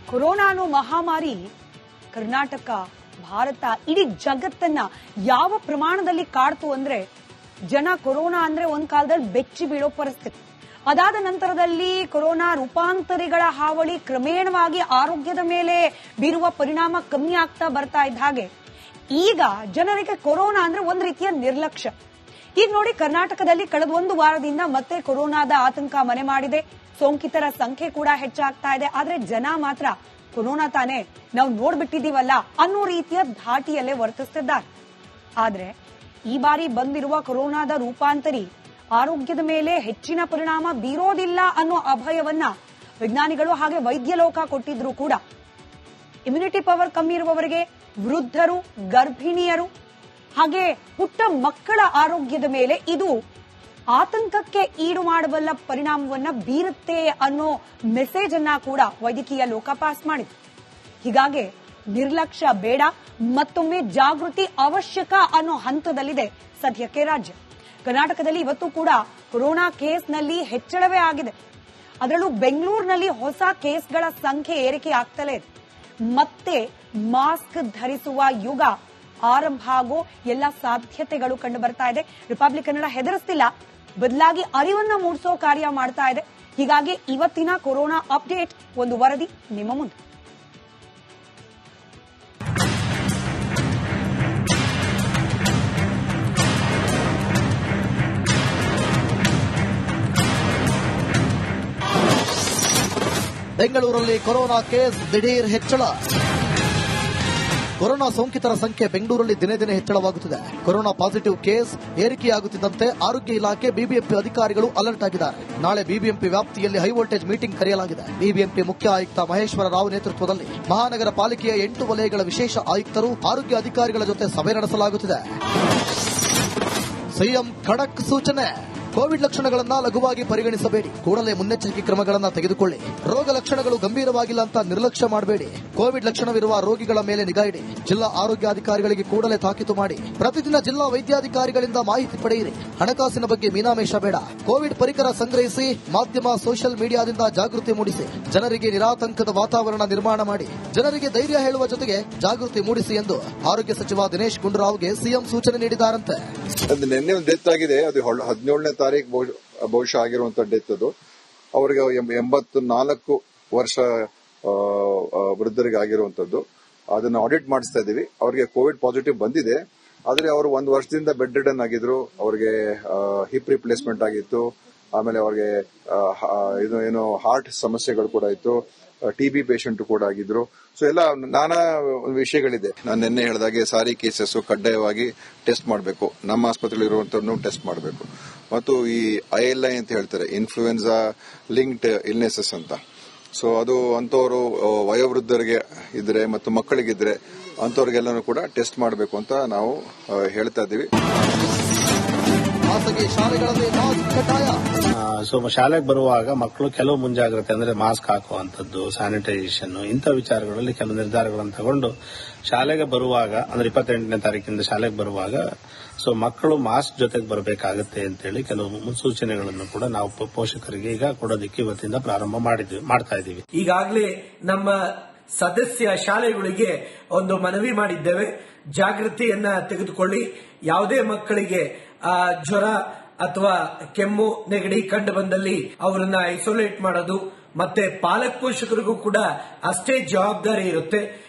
Corona ಅನ್ನೋ ಮಹಾಮಾರಿ ಕರ್ನಾಟಕ, ಭಾರತ, ಇಡೀ ಜಗತ್ತನ್ನ ಯಾವ ಪ್ರಮಾಣದಲ್ಲಿ ಕಾಡ್ತು ಅಂದ್ರೆ ಜನ ಕೊರೋನಾ ಅಂದ್ರೆ ಒಂದ್ ಕಾಲದಲ್ಲಿ ಬೆಚ್ಚಿ ಬೀಳೋ ಪರಿಸ್ಥಿತಿ. ಅದಾದ ನಂತರದಲ್ಲಿ ಕೊರೋನಾ ರೂಪಾಂತರಿಗಳ ಹಾವಳಿ ಕ್ರಮೇಣವಾಗಿ ಆರೋಗ್ಯದ ಮೇಲೆ ಬೀರುವ ಪರಿಣಾಮ ಕಮ್ಮಿ ಆಗ್ತಾ ಬರ್ತಾ ಇದ್ದ ಹಾಗೆ ಈಗ ಜನರಿಗೆ ಕೊರೋನಾ ಅಂದ್ರೆ ಒಂದ್ ರೀತಿಯ ನಿರ್ಲಕ್ಷ್ಯ. ಈಗ ನೋಡಿ, ಕರ್ನಾಟಕದಲ್ಲಿ ಕಳೆದ ಒಂದು ವಾರದಿಂದ ಮತ್ತೆ ಕೊರೋನಾದ ಆತಂಕ ಮನೆ ಮಾಡಿದೆ. ಸೋಂಕಿತರ ಸಂಖ್ಯೆ ಕೂಡ ಹೆಚ್ಚಾಗ್ತಾ ಇದೆ. ಆದ್ರೆ ಜನ ಮಾತ್ರ ಕೊರೋನಾ ತಾನೇ, ನಾವು ನೋಡ್ಬಿಟ್ಟಿದೀವಲ್ಲ ಅನ್ನೋ ರೀತಿಯ ಧಾಟಿಯಲ್ಲೇ ವರ್ತಿಸ್ತಿದ್ದಾರೆ. ಆದ್ರೆ ಈ ಬಾರಿ ಬಂದಿರುವ ಕೊರೋನಾದ ರೂಪಾಂತರಿ ಆರೋಗ್ಯದ ಮೇಲೆ ಹೆಚ್ಚಿನ ಪರಿಣಾಮ ಬೀರೋದಿಲ್ಲ ಅನ್ನೋ ಅಭಯವನ್ನ ವಿಜ್ಞಾನಿಗಳು ಹಾಗೆ ವೈದ್ಯ ಲೋಕ ಕೊಟ್ಟಿದ್ರು ಕೂಡ ಇಮ್ಯುನಿಟಿ ಪವರ್ ಕಮ್ಮಿ ಇರುವವರಿಗೆ, ವೃದ್ಧರು, ಗರ್ಭಿಣಿಯರು ಹಾಗೆ ಪುಟ್ಟ ಮಕ್ಕಳ ಆರೋಗ್ಯದ ಮೇಲೆ ಇದು ಆತಂಕಕ್ಕೆ ಈಡು ಮಾಡಬಲ್ಲ ಪರಿಣಾಮವನ್ನ ಬೀರುತ್ತೆ ಅನ್ನೋ ಮೆಸೇಜ್ ಅನ್ನ ಕೂಡ ವೈದ್ಯಕೀಯ ಲೋಕ ಪಾಸ್ ಮಾಡಿದೆ. ಹೀಗಾಗಿ ನಿರ್ಲಕ್ಷ್ಯ ಬೇಡ, ಮತ್ತೊಮ್ಮೆ ಜಾಗೃತಿ ಅವಶ್ಯಕ ಅನ್ನೋ ಹಂತದಲ್ಲಿದೆ ಸದ್ಯಕ್ಕೆ ರಾಜ್ಯ. ಕರ್ನಾಟಕದಲ್ಲಿ ಇವತ್ತು ಕೂಡ ಕೊರೋನಾ ಕೇಸ್ನಲ್ಲಿ ಹೆಚ್ಚಳವೇ ಆಗಿದೆ. ಅದರಲ್ಲೂ ಬೆಂಗಳೂರಿನಲ್ಲಿ ಹೊಸ ಕೇಸ್ಗಳ ಸಂಖ್ಯೆ ಏರಿಕೆ ಆಗ್ತಲೇ ಇದೆ. ಮತ್ತೆ ಮಾಸ್ಕ್ ಧರಿಸುವ ಯುಗ ಆರಂಭ ಆಗೋ ಎಲ್ಲ ಸಾಧ್ಯತೆಗಳು ಕಂಡು ಬರ್ತಾ ಇದೆ. ರಿಪಬ್ಲಿಕ್ ಕನ್ನಡ ಹೆದರಿಸ್ತಿಲ್ಲ, ಬದಲಾಗಿ ಅರಿವನ್ನ ಮೂಡಿಸೋ ಕಾರ್ಯ ಮಾಡ್ತಾ ಇದೆ. ಹೀಗಾಗಿ ಇವತ್ತಿನ ಕೊರೋನಾ ಅಪ್ಡೇಟ್ ಒಂದು ವರದಿ ನಿಮ್ಮ ಮುಂದೆ. ಬೆಂಗಳೂರಲ್ಲಿ ಕೊರೋನಾ ಕೇಸ್ ದಿಢೀರ್ ಹೆಚ್ಚಳ. ಕೊರೋನಾ ಸೋಂಕಿತರ ಸಂಖ್ಯೆ ಬೆಂಗಳೂರಲ್ಲಿ ದಿನೇ ದಿನೇ ಹೆಚ್ಚಳವಾಗುತ್ತಿದೆ. ಕೊರೋನಾ ಪಾಸಿಟಿವ್ ಕೇಸ್ ಏರಿಕೆಯಾಗುತ್ತಿದ್ದಂತೆ ಆರೋಗ್ಯ ಇಲಾಖೆ, ಬಿಬಿಎಂಪಿ ಅಧಿಕಾರಿಗಳು ಅಲರ್ಟ್ ಆಗಿದ್ದಾರೆ. ನಾಳೆ ಬಿಬಿಎಂಪಿ ವ್ಯಾಪ್ತಿಯಲ್ಲಿ ಹೈ ವೋಲ್ಟೇಜ್ ಮೀಟಿಂಗ್ ಕರೆಯಲಾಗಿದೆ. ಬಿಬಿಎಂಪಿ ಮುಖ್ಯ ಆಯುಕ್ತ ಮಹೇಶ್ವರ ರಾವ್ ನೇತೃತ್ವದಲ್ಲಿ ಮಹಾನಗರ ಪಾಲಿಕೆಯ 8 ವಲಯಗಳ ವಿಶೇಷ ಆಯುಕ್ತರು, ಆರೋಗ್ಯ ಅಧಿಕಾರಿಗಳ ಜೊತೆ ಸಭೆ ನಡೆಸಲಾಗುತ್ತಿದೆ. ಸಿಎಂ ಖಡಕ್ ಸೂಚನೆ: ಕೋವಿಡ್ ಲಕ್ಷಣಗಳನ್ನು ಲಘುವಾಗಿ ಪರಿಗಣಿಸಬೇಡಿ, ಕೂಡಲೇ ಮುನ್ನೆಚ್ಚರಿಕೆ ಕ್ರಮಗಳನ್ನು ತೆಗೆದುಕೊಳ್ಳಿ. ರೋಗ ಲಕ್ಷಣಗಳು ಗಂಭೀರವಾಗಿಲ್ಲ ಅಂತ ನಿರ್ಲಕ್ಷ್ಯ ಮಾಡಬೇಡಿ. ಕೋವಿಡ್ ಲಕ್ಷಣವಿರುವ ರೋಗಿಗಳ ಮೇಲೆ ನಿಗಾ ಇಡಿ. ಜಿಲ್ಲಾ ಆರೋಗ್ಯಾಧಿಕಾರಿಗಳಿಗೆ ಕೂಡಲೇ ತಾಕೀತು ಮಾಡಿ. ಪ್ರತಿದಿನ ಜಿಲ್ಲಾ ವೈದ್ಯಾಧಿಕಾರಿಗಳಿಂದ ಮಾಹಿತಿ ಪಡೆಯಿರಿ. ಹಣಕಾಸಿನ ಬಗ್ಗೆ ಮೀನಾಮೇಷ ಬೇಡ. ಕೋವಿಡ್ ಪರಿಕರ ಸಂಗ್ರಹಿಸಿ, ಮಾಧ್ಯಮ, ಸೋಷಿಯಲ್ ಮೀಡಿಯಾದಿಂದ ಜಾಗೃತಿ ಮೂಡಿಸಿ. ಜನರಿಗೆ ನಿರಾತಂಕದ ವಾತಾವರಣ ನಿರ್ಮಾಣ ಮಾಡಿ. ಜನರಿಗೆ ಧೈರ್ಯ ಹೇಳುವ ಜೊತೆಗೆ ಜಾಗೃತಿ ಮೂಡಿಸಿ ಎಂದು ಆರೋಗ್ಯ ಸಚಿವ ದಿನೇಶ್ ಗುಂಡೂರಾವ್ಗೆ ಸಿಎಂ ಸೂಚನೆ ನೀಡಿದ್ದಾರಂತೆ. ನಿನ್ನೆ ಒಂದು ಡೆತ್ ಆಗಿದೆ, ಅದು 17ನೇ ತಾರೀಕು ಬಹುಶಃ ಆಗಿರುವಂತಹ ಡೆತ್. ಅದು ಅವರಿಗೆ 84 ವರ್ಷ ವೃದ್ಧರಿಗೆ ಆಗಿರುವಂತದ್ದು. ಅದನ್ನ ಆಡಿಟ್ ಮಾಡಿಸ್ತಾ ಇದೀವಿ. ಅವರಿಗೆ ಕೋವಿಡ್ ಪಾಸಿಟಿವ್ ಬಂದಿದೆ, ಆದ್ರೆ ಅವರು 1 ವರ್ಷದಿಂದ ಬೆಡ್ ರಿಡನ್ ಆಗಿದ್ರು. ಅವರಿಗೆ ಹಿಪ್ ರಿಪ್ಲೇಸ್ಮೆಂಟ್ ಆಗಿತ್ತು, ಆಮೇಲೆ ಅವರಿಗೆ ಏನೋ ಹಾರ್ಟ್ ಸಮಸ್ಯೆಗಳು ಕೂಡ ಇತ್ತು, ಟಿಬಿ ಪೇಷಂಟ್ ಕೂಡ ಆಗಿದ್ರು. ಸೊ ಎಲ್ಲ ನಾನಾ ವಿಷಯಗಳಿದೆ. ನಾನು ನಿನ್ನೆ ಹೇಳಿದಾಗೆ ಸಾರಿ ಕೇಸಸ್ ಕಡ್ಡಾಯವಾಗಿ ಟೆಸ್ಟ್ ಮಾಡಬೇಕು. ನಮ್ಮ ಆಸ್ಪತ್ರೆಯಲ್ಲಿ ಇರುವಂತನ್ನು ಟೆಸ್ಟ್ ಮಾಡಬೇಕು. ಮತ್ತು ಈ ILI ಅಂತ ಹೇಳ್ತಾರೆ, ಇನ್ಫ್ಲೂಯೆನ್ಸಾ ಲಿಂಕ್ಡ್ ಇಲ್ನೆಸಸ್ ಅಂತ. ಸೊ ಅದು ಅಂತವರು ವಯೋವೃದ್ಧರಿಗೆ ಇದ್ರೆ ಮತ್ತು ಮಕ್ಕಳಿಗಿದ್ರೆ ಅಂತವ್ರಿಗೆಲ್ಲನೂ ಕೂಡ ಟೆಸ್ಟ್ ಮಾಡಬೇಕು ಅಂತ ನಾವು ಹೇಳ್ತಾ ಇದ್ದೀವಿ. ಸೊ ಶಾಲೆಗೆ ಬರುವಾಗ ಮಕ್ಕಳು ಕೆಲವು ಮುಂಜಾಗ್ರತೆ ಅಂದ್ರೆ ಮಾಸ್ಕ್ ಹಾಕುವಂತದ್ದು, ಸ್ಯಾನಿಟೈಸೇಷನ್, ಇಂಥ ವಿಚಾರಗಳಲ್ಲಿ ಕೆಲವು ನಿರ್ಧಾರಗಳನ್ನು ತಗೊಂಡು ಶಾಲೆಗೆ ಬರುವಾಗ ಅಂದ್ರೆ 28ನೇ ತಾರೀಕಿಂದ ಶಾಲೆಗೆ ಬರುವಾಗ ಸೊ ಮಕ್ಕಳು ಮಾಸ್ಕ್ ಜೊತೆಗೆ ಬರಬೇಕಾಗತ್ತೆ ಅಂತೇಳಿ ಕೆಲವು ಮುನ್ಸೂಚನೆಗಳನ್ನು ಕೂಡ ನಾವು ಪೋಷಕರಿಗೆ ಈಗ ಕೊಡೋದಕ್ಕೆ ಇವತ್ತಿಂದ ಪ್ರಾರಂಭ ಮಾಡ್ತಾ ಇದ್ದೀವಿ. ಈಗಾಗಲೇ ನಮ್ಮ ಸದಸ್ಯ ಶಾಲೆಗಳಿಗೆ ಒಂದು ಮನವಿ ಮಾಡಿದ್ದೇವೆ. ಜಾಗೃತಿಯನ್ನ ತೆಗೆದುಕೊಳ್ಳಿ. ಯಾವುದೇ ಮಕ್ಕಳಿಗೆ ಜ್ವರ ಅಥವಾ ಕೆಮ್ಮು, ನೆಗಡಿ ಕಂಡು ಬಂದಲ್ಲಿ ಅವರನ್ನ ಐಸೋಲೇಟ್ ಮಾಡೋದು, ಮತ್ತೆ ಪಾಲಕ ಪೋಷಕರಿಗೂ ಕೂಡ ಅಷ್ಟೇ ಜವಾಬ್ದಾರಿ ಇರುತ್ತೆ.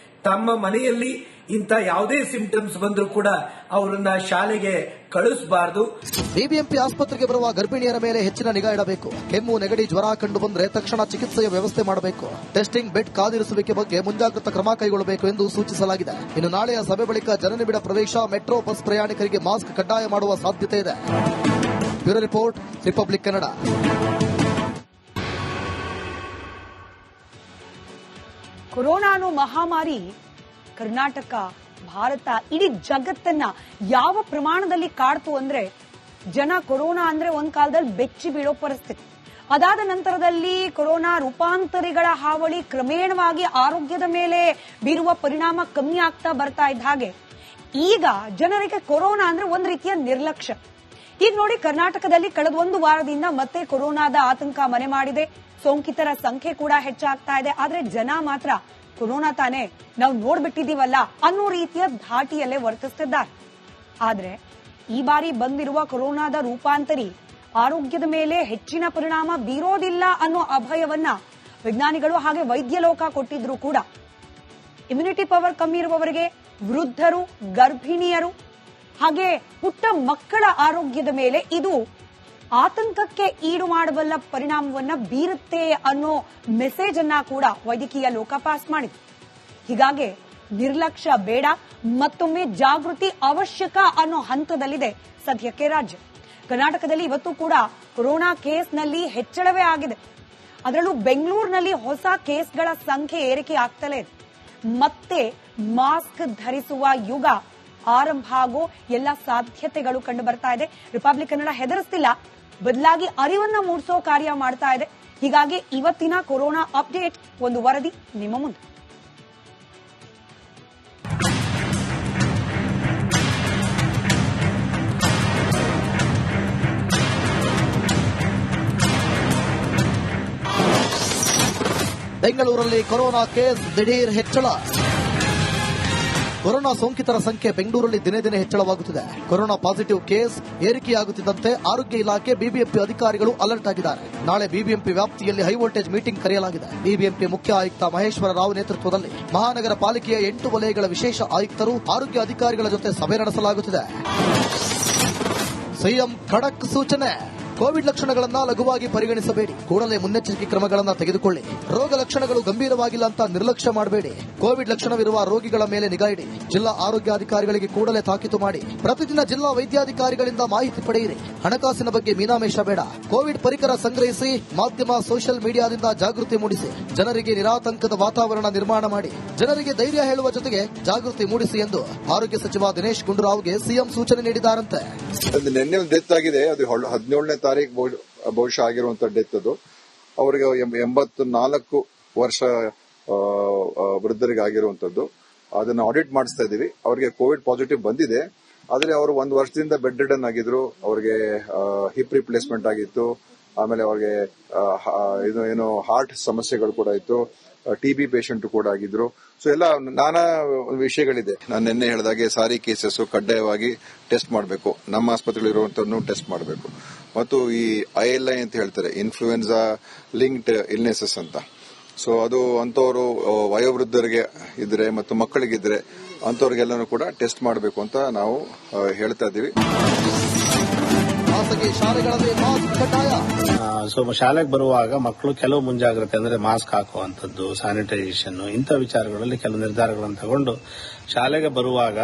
ತಮ್ಮ ಮನೆಯಲ್ಲಿ ಇಂಥ ಯಾವುದೇ ಸಿಂಪ್ಟಮ್ಸ್ ಬಂದರೂ ಕೂಡ ಅವರನ್ನ ಶಾಲೆಗೆ ಕಳಿಸಬಾರದು. ಬಿಬಿಎಂಪಿ ಆಸ್ಪತ್ರೆಗೆ ಬರುವ ಗರ್ಭಿಣಿಯರ ಮೇಲೆ ಹೆಚ್ಚಿನ ನಿಗಾ ಇಡಬೇಕು. ಕೆಮ್ಮು, ನೆಗಡಿ, ಜ್ವರ ಕಂಡು ಬಂದರೆ ತಕ್ಷಣ ಚಿಕಿತ್ಸೆಯ ವ್ಯವಸ್ಥೆ ಮಾಡಬೇಕು. ಟೆಸ್ಟಿಂಗ್, ಬೆಡ್ ಕಾದಿರಿಸುವಿಕೆ ಬಗ್ಗೆ ಮುಂಜಾಗ್ರತಾ ಕ್ರಮ ಕೈಗೊಳ್ಳಬೇಕು ಎಂದು ಸೂಚಿಸಲಾಗಿದೆ. ಇನ್ನು ನಾಳೆಯ ಸಭೆ ಬಳಿಕ ಜನನಿಬಿಡ ಪ್ರದೇಶ, ಮೆಟ್ರೋ ಬಸ್ ಪ್ರಯಾಣಿಕರಿಗೆ ಮಾಸ್ಕ್ ಕಡ್ಡಾಯ ಮಾಡುವ ಸಾಧ್ಯತೆ ಇದೆ. Bureau report, republic Kannada. Corona ಅನ್ನೋ ಮಹಾಮಾರಿ ಕರ್ನಾಟಕ, ಭಾರತ, ಇಡೀ ಜಗತ್ತನ್ನ ಯಾವ ಪ್ರಮಾಣದಲ್ಲಿ ಕಾಡ್ತು ಅಂದ್ರೆ ಜನ ಕೊರೋನಾ ಅಂದ್ರೆ ಒಂದ್ ಕಾಲದಲ್ಲಿ ಬೆಚ್ಚಿ ಬೀಳೋ ಪರಿಸ್ಥಿತಿ. ಅದಾದ ನಂತರದಲ್ಲಿ ಕೊರೋನಾ ರೂಪಾಂತರಿಗಳ ಹಾವಳಿ ಕ್ರಮೇಣವಾಗಿ ಆರೋಗ್ಯದ ಮೇಲೆ ಬೀರುವ ಪರಿಣಾಮ ಕಮ್ಮಿ ಆಗ್ತಾ ಬರ್ತಾ ಇದ್ದ ಹಾಗೆ ಈಗ ಜನರಿಗೆ ಕೊರೋನಾ ಅಂದ್ರೆ ಒಂದ್ ರೀತಿಯ ನಿರ್ಲಕ್ಷ್ಯ. ಈಗ ನೋಡಿ, ಕರ್ನಾಟಕದಲ್ಲಿ ಕಳೆದ ಒಂದು ವಾರದಿಂದ ಮತ್ತೆ ಕೊರೋನಾದ ಆತಂಕ ಮನೆ ಮಾಡಿದೆ. ಸೋಂಕಿತರ ಸಂಖ್ಯೆ ಕೂಡ ಹೆಚ್ಚಾಗ್ತಾ ಇದೆ. ಆದ್ರೆ ಜನ ಮಾತ್ರ ಕೊರೋನಾ ತಾನೇ, ನಾವು ನೋಡ್ಬಿಟ್ಟಿದೀವಲ್ಲ ಅನ್ನೋ ರೀತಿಯ ಧಾಟಿಯಲ್ಲೇ ವರ್ತಿಸುತ್ತಿದ್ದಾರೆ. ಆದ್ರೆ ಈ ಬಾರಿ ಬಂದಿರುವ ಕೊರೋನಾದ ರೂಪಾಂತರಿ ಆರೋಗ್ಯದ ಮೇಲೆ ಹೆಚ್ಚಿನ ಪರಿಣಾಮ ಬೀರೋದಿಲ್ಲ ಅನ್ನೋ ಅಭಯವನ್ನ ವಿಜ್ಞಾನಿಗಳು ಹಾಗೆ ವೈದ್ಯ ಲೋಕ ಕೊಟ್ಟಿದ್ರು ಕೂಡ ಇಮ್ಯುನಿಟಿ ಪವರ್ ಕಮ್ಮಿ ಇರುವವರಿಗೆ, ವೃದ್ಧರು, ಗರ್ಭಿಣಿಯರು ಹಾಗೆ ಪುಟ್ಟ ಮಕ್ಕಳ ಆರೋಗ್ಯದ ಮೇಲೆ ಇದು ಆತಂಕಕ್ಕೆ ಈಡು ಮಾಡಬಲ್ಲ ಪರಿಣಾಮವನ್ನ ಬೀರುತ್ತೆ ಅನ್ನೋ ಮೆಸೇಜ್ ಅನ್ನ ಕೂಡ ವೈದ್ಯಕೀಯ ಲೋಕ ಪಾಸ್ ಮಾಡಿದೆ. ಹೀಗಾಗಿ ನಿರ್ಲಕ್ಷ್ಯ ಬೇಡ, ಮತ್ತೊಮ್ಮೆ ಜಾಗೃತಿ ಅವಶ್ಯಕ ಅನ್ನೋ ಹಂತದಲ್ಲಿದೆ ಸದ್ಯಕ್ಕೆ ರಾಜ್ಯ. ಕರ್ನಾಟಕದಲ್ಲಿ ಇವತ್ತು ಕೂಡ ಕೊರೋನಾ ಕೇಸ್ನಲ್ಲಿ ಹೆಚ್ಚಳವೇ ಆಗಿದೆ. ಅದರಲ್ಲೂ ಬೆಂಗಳೂರಿನಲ್ಲಿ ಹೊಸ ಕೇಸ್ಗಳ ಸಂಖ್ಯೆ ಏರಿಕೆ ಆಗ್ತಲೇ ಇದೆ. ಮತ್ತೆ ಮಾಸ್ಕ್ ಧರಿಸುವ ಯುಗ ಆರಂಭ ಆಗೋ ಎಲ್ಲ ಸಾಧ್ಯತೆಗಳು ಕಂಡು ಬರ್ತಾ ಇದೆ. ರಿಪಬ್ಲಿಕ್ ಕನ್ನಡ ಹೆದರಿಸ್ತಿಲ್ಲ, ಬದಲಾಗಿ ಅರಿವನ್ನ ಮೂಡಿಸೋ ಕಾರ್ಯ ಮಾಡ್ತಾ ಇದೆ. ಹೀಗಾಗಿ ಇವತ್ತಿನ ಕೊರೋನಾ ಅಪ್ಡೇಟ್ ಒಂದು ವರದಿ ನಿಮ್ಮ ಮುಂದೆ. ಬೆಂಗಳೂರಲ್ಲಿ ಕೊರೋನಾ ಕೇಸ್ ದಿಢೀರ್ ಹೆಚ್ಚಳ. ಕೊರೋನಾ ಸೋಂಕಿತರ ಸಂಖ್ಯೆ ಬೆಂಗಳೂರಲ್ಲಿ ದಿನೇ ದಿನೇ ಹೆಚ್ಚಳವಾಗುತ್ತಿದೆ. ಕೊರೋನಾ ಪಾಸಿಟಿವ್ ಕೇಸ್ ಏರಿಕೆಯಾಗುತ್ತಿದ್ದಂತೆ ಆರೋಗ್ಯ ಇಲಾಖೆ, ಬಿಬಿಎಂಪಿ ಅಧಿಕಾರಿಗಳು ಅಲರ್ಟ್ ಆಗಿದ್ದಾರೆ. ನಾಳೆ ಬಿಬಿಎಂಪಿ ವ್ಯಾಪ್ತಿಯಲ್ಲಿ ಹೈ ವೋಲ್ಟೇಜ್ ಮೀಟಿಂಗ್ ಕರೆಯಲಾಗಿದೆ. ಬಿಬಿಎಂಪಿ ಮುಖ್ಯ ಆಯುಕ್ತ ಮಹೇಶ್ವರ ರಾವ್ ನೇತೃತ್ವದಲ್ಲಿ ಮಹಾನಗರ ಪಾಲಿಕೆಯ 8 ವಲಯಗಳ ವಿಶೇಷ ಆಯುಕ್ತರು, ಆರೋಗ್ಯ ಅಧಿಕಾರಿಗಳ ಜೊತೆ ಸಭೆ ನಡೆಸಲಾಗುತ್ತಿದೆ. ಸಿಎಂ ಖಡಕ್ ಸೂಚನೆ. ಕೋವಿಡ್ ಲಕ್ಷಣಗಳನ್ನ ಲಘುವಾಗಿ ಪರಿಗಣಿಸಬೇಡಿ. ಕೂಡಲೇ ಮುನ್ನೆಚ್ಚರಿಕೆ ಕ್ರಮಗಳನ್ನು ತೆಗೆದುಕೊಳ್ಳಿ. ರೋಗ ಲಕ್ಷಣಗಳು ಗಂಭೀರವಾಗಿಲ್ಲ ಅಂತ ನಿರ್ಲಕ್ಷ್ಯ ಮಾಡಬೇಡಿ. ಕೋವಿಡ್ ಲಕ್ಷಣವಿರುವ ರೋಗಿಗಳ ಮೇಲೆ ನಿಗಾ ಇಡಿ. ಜಿಲ್ಲಾ ಆರೋಗ್ಯಾಧಿಕಾರಿಗಳಿಗೆ ಕೂಡಲೇ ತಾಕೀತು ಮಾಡಿ. ಪ್ರತಿದಿನ ಜಿಲ್ಲಾ ವೈದ್ಯಾಧಿಕಾರಿಗಳಿಂದ ಮಾಹಿತಿ ಪಡೆಯಿರಿ. ಹಣಕಾಸಿನ ಬಗ್ಗೆ ಮೀನಾಮೇಷ ಬೇಡ. ಕೋವಿಡ್ ಪರಿಕರ ಸಂಗ್ರಹಿಸಿ, ಮಾಧ್ಯಮ, ಸೋಷಿಯಲ್ ಮೀಡಿಯಾದಿಂದ ಜಾಗೃತಿ ಮೂಡಿಸಿ. ಜನರಿಗೆ ನಿರಾತಂಕದ ವಾತಾವರಣ ನಿರ್ಮಾಣ ಮಾಡಿ. ಜನರಿಗೆ ಧೈರ್ಯ ಹೇಳುವ ಜೊತೆಗೆ ಜಾಗೃತಿ ಮೂಡಿಸಿ ಎಂದು ಆರೋಗ್ಯ ಸಚಿವ ದಿನೇಶ್ ಗುಂಡೂರಾವ್ಗೆ ಸಿಎಂ ಸೂಚನೆ ನೀಡಿದ್ದಾರಂತೆ. ನಿನ್ನೆ ಡೆತ್ ಆಗಿದೆ, ಅದು 17ನೇ ತಾರೀಕು ಬಹುಶಃ ಆಗಿರುವಂತ ಡೆತ್. ಅದು ಅವರಿಗೆ 84 ವರ್ಷ ವೃದ್ಧರಿಗೆ ಆಗಿರುವಂತದ್ದು. ಅದನ್ನ ಆಡಿಟ್ ಮಾಡಿಸ್ತಾ ಇದೀವಿ. ಅವರಿಗೆ ಕೋವಿಡ್ ಪಾಸಿಟಿವ್ ಬಂದಿದೆ, ಆದ್ರೆ ಅವರು 1 ವರ್ಷದಿಂದ ಬೆಡ್ ರಿಡನ್ ಆಗಿದ್ರು. ಅವರಿಗೆ ಹಿಪ್ ರಿಪ್ಲೇಸ್ಮೆಂಟ್ ಆಗಿತ್ತು. ಆಮೇಲೆ ಅವ್ರಿಗೆ ಏನು ಹಾರ್ಟ್ ಸಮಸ್ಯೆಗಳು ಕೂಡ ಇತ್ತು. ಟಿಬಿ ಪೇಷಂಟ್ ಕೂಡ ಆಗಿದ್ರು. ಸೊ ಎಲ್ಲ ನಾನಾ ವಿಷಯಗಳಿದೆ. ನಾನು ನಿನ್ನೆ ಹೇಳಿದಾಗೆ ಸಾರಿ ಕೇಸಸ್ ಕಡ್ಡಾಯವಾಗಿ ಟೆಸ್ಟ್ ಮಾಡಬೇಕು. ನಮ್ಮ ಆಸ್ಪತ್ರೆಗಳಿರುವಂತನ್ನು ಟೆಸ್ಟ್ ಮಾಡಬೇಕು. ಮತ್ತು ಈ ILI ಅಂತ ಹೇಳ್ತಾರೆ, ಇನ್ಫ್ಲೂಯೆನ್ಸಾ ಲಿಂಕ್ಡ್ ಇಲ್ನೆಸಸ್ ಅಂತ. ಸೊ ಅದು ಅಂತವರು ವಯೋವೃದ್ಧರಿಗೆ ಇದ್ರೆ ಮತ್ತು ಮಕ್ಕಳಿಗಿದ್ರೆ ಅಂತವ್ರಿಗೆಲ್ಲನೂ ಕೂಡ ಟೆಸ್ಟ್ ಮಾಡಬೇಕು ಅಂತ ನಾವು ಹೇಳ್ತಾ ಇದ್ದೀವಿ. ಸೊ ಶಾಲೆಗೆ ಬರುವಾಗ ಮಕ್ಕಳು ಕೆಲವು ಮುಂಜಾಗ್ರತೆ ಅಂದ್ರೆ ಮಾಸ್ಕ್ ಹಾಕುವಂತದ್ದು, ಸ್ಯಾನಿಟೈಸೇಷನ್, ಇಂಥ ವಿಚಾರಗಳಲ್ಲಿ ಕೆಲವು ನಿರ್ಧಾರಗಳನ್ನು ತಗೊಂಡು ಶಾಲೆಗೆ ಬರುವಾಗ